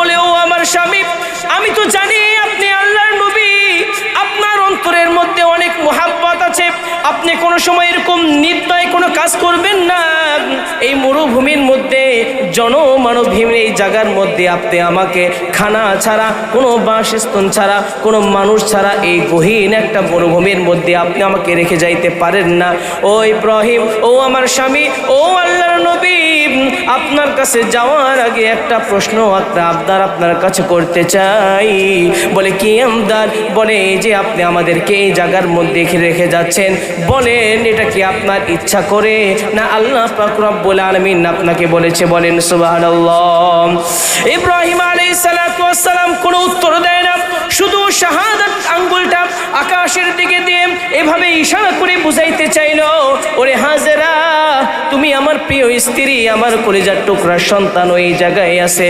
বলে, ও আমার স্বামী, আমি তো জানি আপনি আল্লাহর নবী, আপনার অন্তরের মধ্যে অনেক মোহাব্বত আছে, আপনি কোনো সময় এরকম নির্দয় কোনো কাজ করবেন না। এই মরুভূমির মধ্যে জনমানবহীন এই জায়গার মধ্যে আপনি আমাকে খানা ছাড়া, কোনো বাসস্থান ছাড়া, কোনো মানুষ ছাড়া এই গহীন একটা মরুভূমির মধ্যে আপনি আমাকে রেখে যাইতে পারেন না। ও ইব্রাহিম, ও আমার স্বামী, ও আল্লাহর নবী, আপনার কাছে যাওয়ার আগে একটা প্রশ্ন, একটা আবদার আপনার কাছে করতে চাই। বলে, কি আবদার? বলে, এই যে আপনি আমাদেরকে এই জায়গার মধ্যে রেখে যাচ্ছেন, বলেন এটা কি আপনার ইচ্ছা করে না আল্লাহ পাক রব্বুল আলামিন আপনাকে বলেছে? বলেন সুবহানাল্লাহ। ইব্রাহিম আলাইহিস সালাতু ওয়াস সালাম কোনো উত্তর দেয় না, শুধু শাহাদাত আঙ্গুলটা আকাশের দিকে দিয়ে এভাবে ইশারা করে বুঝাইতে চাইলো, ওরে হাজেরা, তুমি আমার প্রিয় স্ত্রী, আমার কলিজার টুকরা সন্তান ওই জায়গায় আছে।